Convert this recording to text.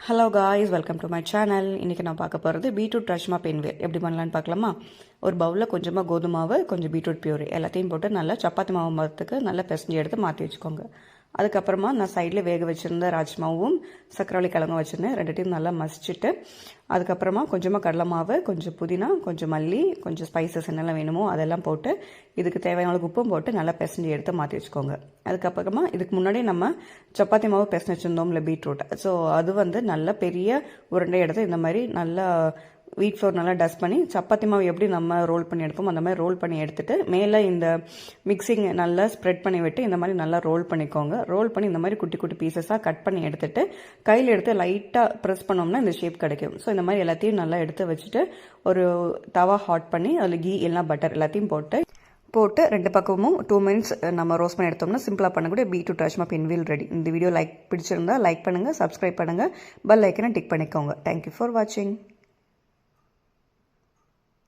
Hello guys, welcome to my channel. இன்றைக்கி நான் பார்க்க போகிறது பீட்ரூட் ரஷ்மா பென்வேல் எப்படி பண்ணலான்னு பார்க்கலாமா. ஒரு பவுலில் கொஞ்சமாக கோதுமை மாவு, கொஞ்சம் பீட்ரூட் பியூரி எல்லாத்தையும் போட்டு நல்லா சப்பாத்தி மாவு மரத்துக்கு நல்லா பிசைஞ்சு எடுத்து மாற்றி வச்சுக்கோங்க. அதுக்கப்புறமா நான் சைடில் வேக வச்சுருந்த ராஜ்மாவும் சக்கரவள்ளி கிழங்கும் வச்சுருந்தேன். ரெண்டுத்தையும் நல்லா மசிச்சுட்டு அதுக்கப்புறமா கொஞ்சமாக கடலை மாவு, கொஞ்சம் புதினா, கொஞ்சம் மல்லி, கொஞ்சம் ஸ்பைசஸ் என்னெல்லாம் வேணுமோ அதெல்லாம் போட்டு இதுக்கு தேவையான உப்பும் போட்டு நல்லா பிசைஞ்சு எடுத்து மாற்றி வச்சுக்கோங்க. அதுக்கப்புறமா இதுக்கு முன்னாடி நம்ம சப்பாத்தி மாவு பிசைஞ்சு வச்சுருந்தோம்ல பீட்ரூட், ஸோ அது நல்ல பெரிய உருண்டை எடுத்து இந்த மாதிரி நல்லா வீட் ஃப்ளோர் நல்லா டஸ்ட் பண்ணி சப்பாத்தி மாவு எப்படி நம்ம ரோல் பண்ணி எடுப்போம் அந்த மாதிரி ரோல் பண்ணி எடுத்துட்டு மேலே இந்த மிக்சிங் நல்லா ஸ்ப்ரெட் பண்ணி விட்டு இந்த மாதிரி நல்லா ரோல் பண்ணிக்கோங்க. ரோல் பண்ணி இந்த மாதிரி குட்டி குட்டி பீசஸாக கட் பண்ணி எடுத்துட்டு கையில் எடுத்து லைட்டாக ப்ரெஸ் பண்ணோம்னா இந்த ஷேப் கிடைக்கும். ஸோ இந்த மாதிரி எல்லாத்தையும் நல்லா எடுத்து வச்சுட்டு ஒரு தவா ஹாட் பண்ணி அதில் கீ எல்லாம் பட்டர் எல்லாத்தையும் போட்டு ரெண்டு பக்கமும் 2 மினிட்ஸ் நம்ம ரோஸ்ட் பண்ணி எடுத்தோம்னா சிம்பிளாக பண்ணக்கூடிய பீட்ரூட் ரஷ்மா பென்வேல் ரெடி. இந்த வீடியோ பிடிச்சிருந்தா லைக் பண்ணுங்கள், சப்ஸ்கிரைப் பண்ணுங்கள், பெல் ஐக்கனை டிக் பண்ணிக்கோங்க. தேங்க்யூ ஃபார் வாட்சிங்.